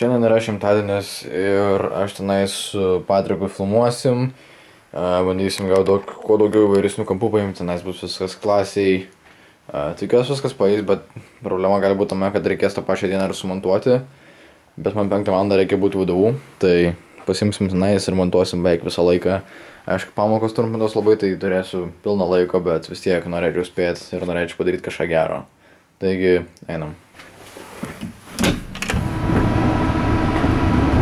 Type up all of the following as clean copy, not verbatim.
Šiandien yra šimtadienis ir aš tenais su Patriku filmuosim. Bandysim gal kuo daugiau įvairesnių kampų paimti, tenais bus viskas klasiai. Tikiuosi viskas paeis, bet problema gali būti tame, kad reikės tą pačią dieną ir sumontuoti. Bet man 5 valandą reikia būti VDU, tai pasimsim tenais ir montuosim beveik visą laiką. Aišku, pamokos trumpintos labai, tai turėsiu pilną laiko, bet vis tiek norėčiau spėti ir norėčiau padaryti kažką gero. Taigi, einam. This time,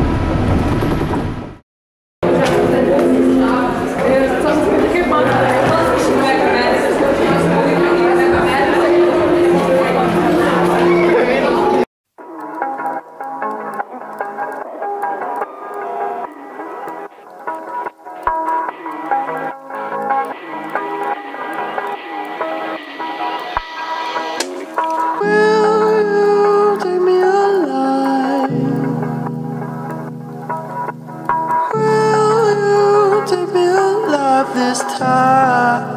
will you take me alive? Will you take me alive this time?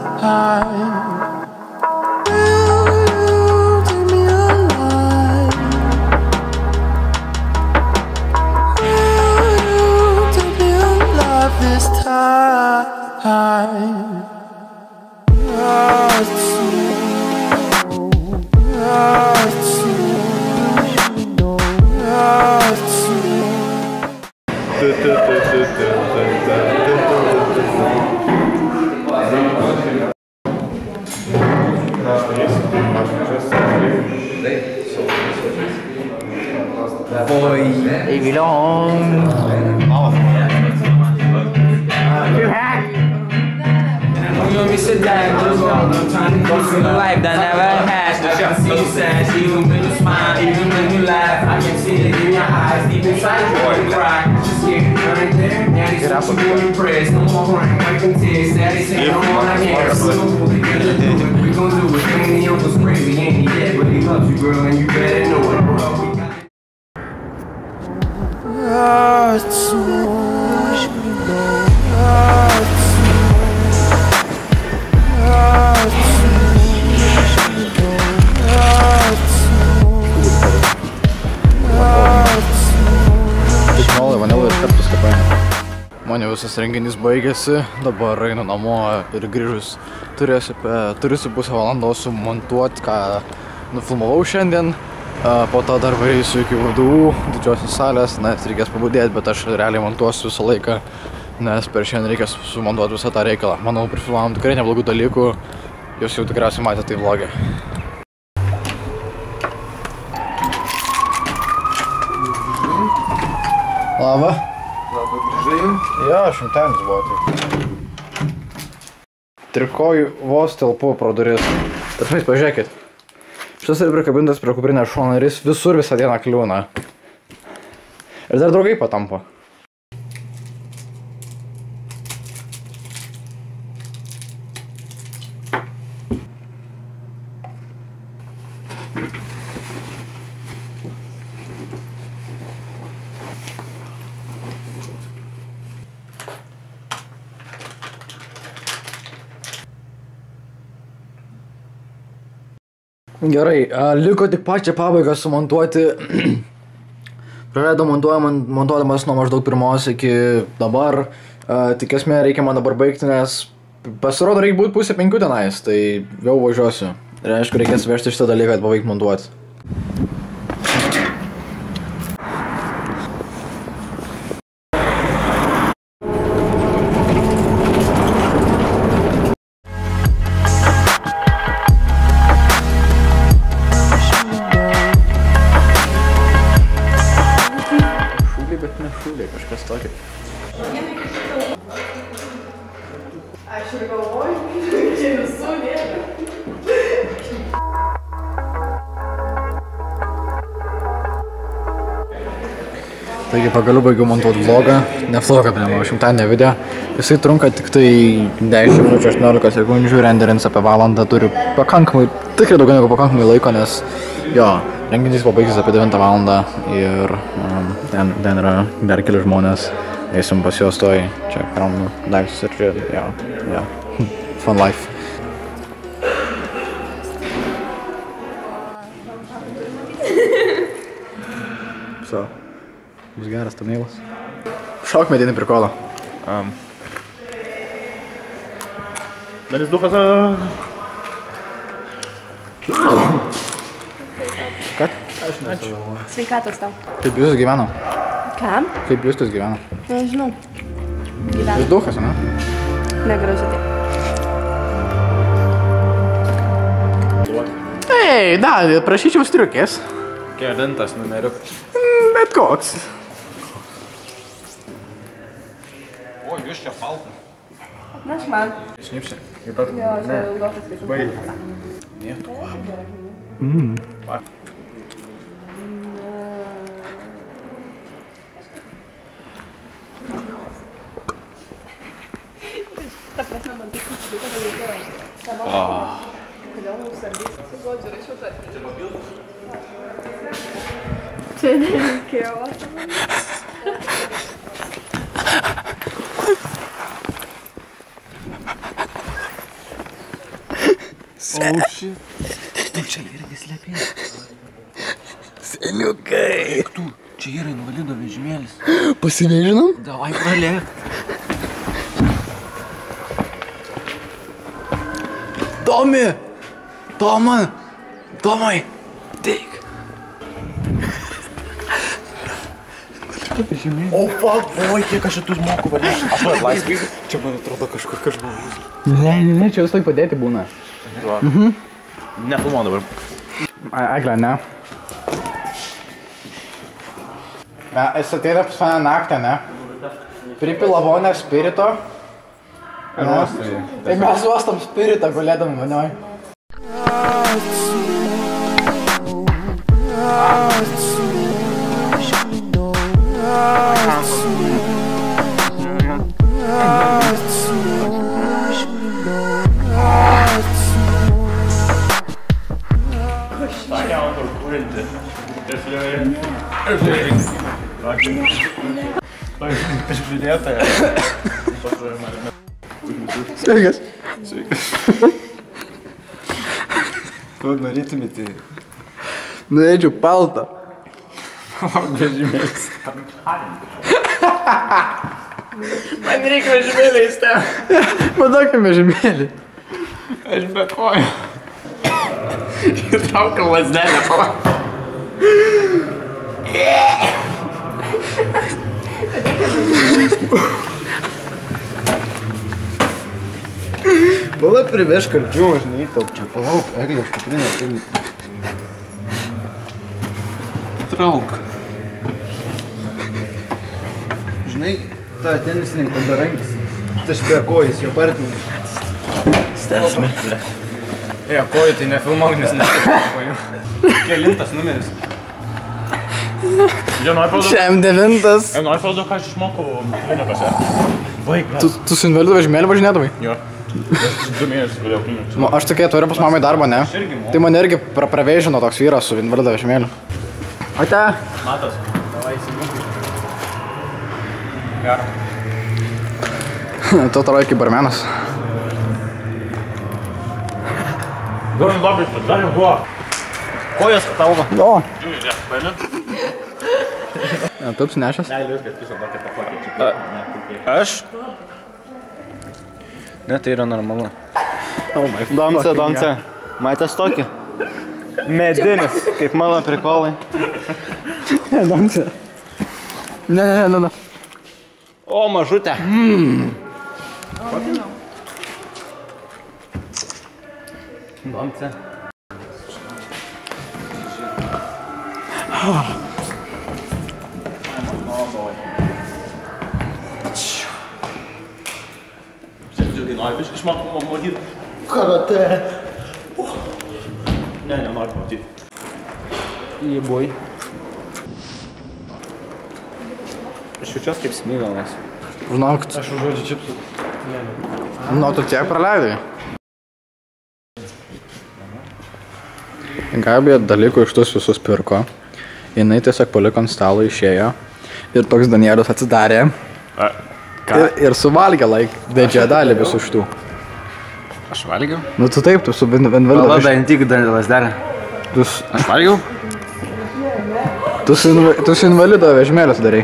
Boy, leave me alone. You hack. You want me to sit down, just I'm trying to go through the life that never has. I can see you sad, even when you smile, even when you laugh. I can see it in your eyes, deep inside you want to cry. Just get right there, now these people will impress. No more crying, wiping tears, daddy saying no more I can't. So we gonna do it, we gon' do it. Ain't the uncle's crazy, ain't he yet, but he loves you, girl, and you better know it, bro. Vanilą iš karto skapėjame. Man jau visas renginys baigėsi, dabar einu namo ir grįžus turėsiu pusę valandos sumontuoti, ką nufilmavau šiandien. Po to dar varysiu iki VDU, didžiosios salės, nes reikės pabudėti, bet aš realiai montuosiu visą laiką, nes per šiandien reikės sumontuoti visą tą reikalą. Manau, prifilmavom tikrai neblogų dalykų, jūs jau tikriausiai matėte tai vlogę. Labą. Labą grįžai? Jo, šimtadienis buvo taip. Trikojų vos telpu pro duris. Tarpais, pažiūrėkit. Šitas yra prikabintas prie kuprinės šono ir jis visur visą dieną kliūna. Ir dar draugai patampo. Gerai, liko tik pačią pabaigą sumontuoti. Praleidau montuodamas nuo maždaug 1 iki dabar. Tik esmė reikia man dabar baigti, nes pasirodo reikia būti 4:30 tenais, tai jau važiuosiu. Ir aišku, reikės vežti šitą dalyką, kad pabaigti montuoti. Kažkas tokio. Aš ir galvoju, čia visų nėra. Taigi pagaliau baigiau montuoti vlogą, ne vlogą, o šimtadienio video. Jisai trunka tik tai 10 minučių 18 sekundžių, renderins apie valandą, turi pakankamai, tikrai daugiau negu pakankamai laiko, nes jo, renginys pabaigsis apie 9 valandą ir ten yra dar keli žmonės. Eisim pas juos toj, čia kraunu daiktus ir čia, jo, fun life. So, Bus geras tamėlas. Šok medinį prikolą. Dalis dukas. Kad? Sveikatos tau. Kaip jūs gyveno? Kam? Kaip jūs gyveno? Nežinau. Jūs Gyvena. dukas, ne? Negražu tai. Ei, da, prašyčiau striukės. Kelintas numeriukas. Bet koks. O, jūs čia paltas. Naš man. Šnipšė. Jo, čia ilgokas kaip. Ta prasme, man tai kažkaip reikėjo. Kodėl mums sardys? Žodžiu, rašiau tą. Čia nereikėjo. Oh, shit. Tu čia irgi slėpė. Seniukai. Tu, čia yra invalido vežimėlis. Pasivėžinom? Davai pralėk. Tomi! Tomai! Tomai! Teik! O, fuck, oi, kiek aš šitus moku varnėk. Aš man laisvai. Čia man atrodo kažkur kažkas. Ne, čia vis laik padėti būna. Nefilmuo dabar. Eglė, ne? Jis ateina pas mane naktį, ne? Pripila vonę spirito. Tai mes uostam spiritą gulėdam vanioj. Sveikas. Tu norėtumėte. Norėčiau paltą. Vežimėlis. Man reikia vežimėlį į stę. Padokį vežimėlį. Aš be kojo. Įtraukiau lasdelę pala. Pala priveš karčių, aš neįtaupčiau. Palauk, Eglė, aš kuprinę turiu. Trauk. Žinai, ta tenisininko berankis. Tas špėkojas, jo partinis. Stelsme. Jo, koju tai nefilmuok, nes nefilmuoju. Kelintas numeris. Jo, nori parodo. Šiam 9. Nori parodo, ką aš išmokau klinikose. Baig, mes. Tu su invalidu vežimėlį važinėdavai? Jo. Aš 2 mėnesius galėjau klinikose. Nu, aš tokia atvažiavau pas mamą į darbą, ne? irgi moku. Tai mane irgi pravėžino toks vyras su invalido vežimėliu. Ate? Matas. Davai, įsigunkai. Gerai. Tu atrodo kaip barmenas. Duorim labai, dar jau buvo. Kojas taugo. O, Žiūrėk, paėmė. tu apsinešęs? Aš? Ne, tai yra normalu. Domce. Matęs tokį? Medinis, kaip mano prikolai. Ne, domce. Ne. O, mažutė. Domce. Nori biškai išmokau matyti. Karate. Ne, nenori matyti. Jį buvai. Aš jaučiuos kaip smygalas. Žinok, Aš užuodžiu čipsų. nu tu tiek praleidai. Gabija dalykų iš tus visus pirko. Jinai tiesiog paliko ant stalo, išėjo. Ir toks Danielius atsidarė. Ir suvalgė didžiąją dalį visų šitų. Aš valgiau? Nu tu taip, tu su invalidu. Palada, antik lasdelė. Tu Aš valgiau? Tu su invalido vežimėlės darai.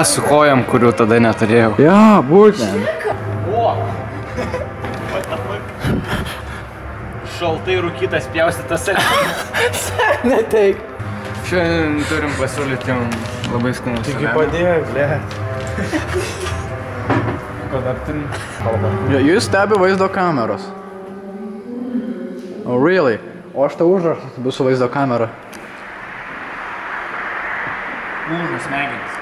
Su kojam, kurių tada neturėjau. Ja, būtent. Šaltai rūkytas pjaustytas. Neteik. Šiandien turim pasiūlyti jums labai skanų Taigi saliamį. padėk, ble. Ko dar turim? Jūs stebi vaizdo kameros. Oh, really? O aš tau užrašas bus su vaizdo kamera. Lūžų smegenis.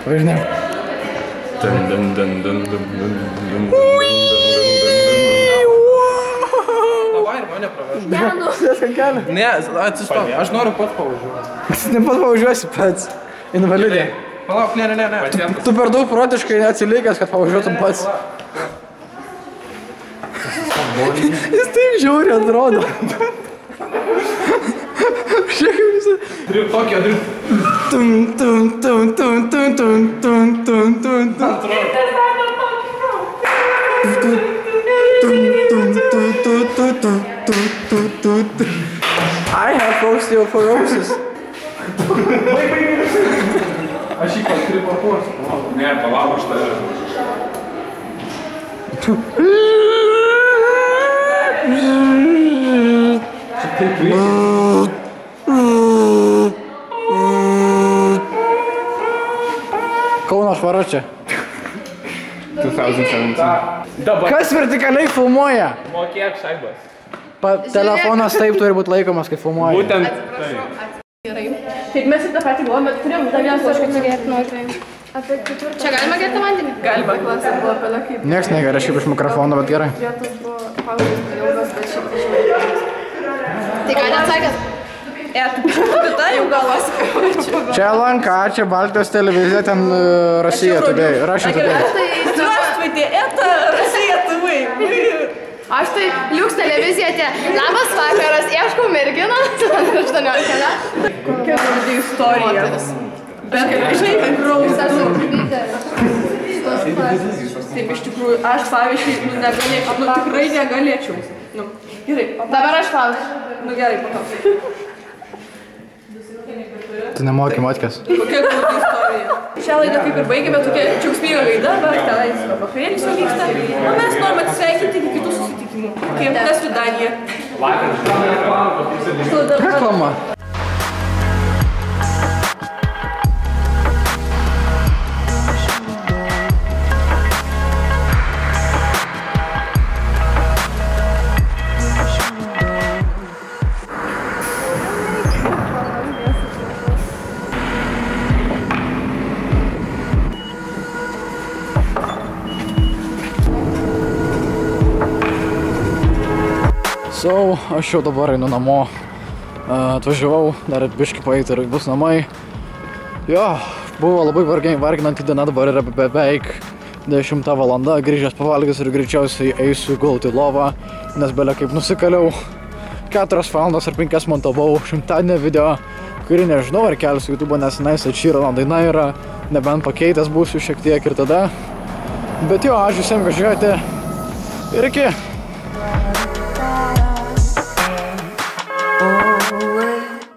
Važinėm. Ne, atsistok, aš noriu pats pavažiuoti. Tu ne pats pavažiuosi pats. Invalidė. Palauk, ne. Tu per daug protiškai neatsilikęs, kad pavažiuotum pats. Jis taip žiauriai atrodo. Šiek visi. Turiu tokį, I have osteoporosis. Aš jį patripakuosiu. Ne, palauk, aš tave. Kauno švara čia. 2017. Dabar. Kas vertikaliai filmuoja? Mokėk šaibas. Telefonas taip turi būti laikomas, kai filmuoja. Būtent. Gerai. Taip mes ir tą patį buvom, bet turėjom dar vieną kažkaip sugerti noriu. Čia galima gerti vandenį? Galima. Klasė buvo pelė kaip. Niekas negeria šiaip iš mikrofono, bet gerai. Vietos buvo pauzės ilgas, bet šiaip išvažiuoju. Tai ką neatsakėt? Tu jau galvosi. Čia LNK, čia Baltijos televizija, ten Rusija Today, Russia Today. Здравствуйте, это Россия ТВ. Aš tai Liuks televizija tie. Labas vakaras, ieškau merginą. 18 metų. Kokia graži istorija. Bet žinai, grausas. Taip, iš tikrųjų, aš pavyzdžiui, negalėčiau, tikrai negalėčiau. Gerai, dabar aš pavyzdžiui. Gerai, po to. Tu nemoki matkės. Kokia graži istorija. Šią laidą kaip ir baigėme tokia džiaugsminga laida, bet tenais vakarėlis jau vyksta. O mes norime atsisveikinti iki kitų susitikimų. Kaip до свидания. Reklama. So, aš jau dabar einu namo, atvažiavau, dar biškį paeiti ir bus namai. Jo, buvo labai varginanti diena, dabar yra beveik 10 valanda, grįžęs pavalgęs ir greičiausiai eisiu gulti į lovą, nes belia kaip nusikaliau. 4 valandas ar 5 montavau šimtadienio video, kurį nežinau ar kelsiu YouTube, nes Nice Ed Sheerano daina yra, nebent pakeitęs būsiu šiek tiek ir tada. Bet jo, aš visiems, kad žiūrėjote ir iki.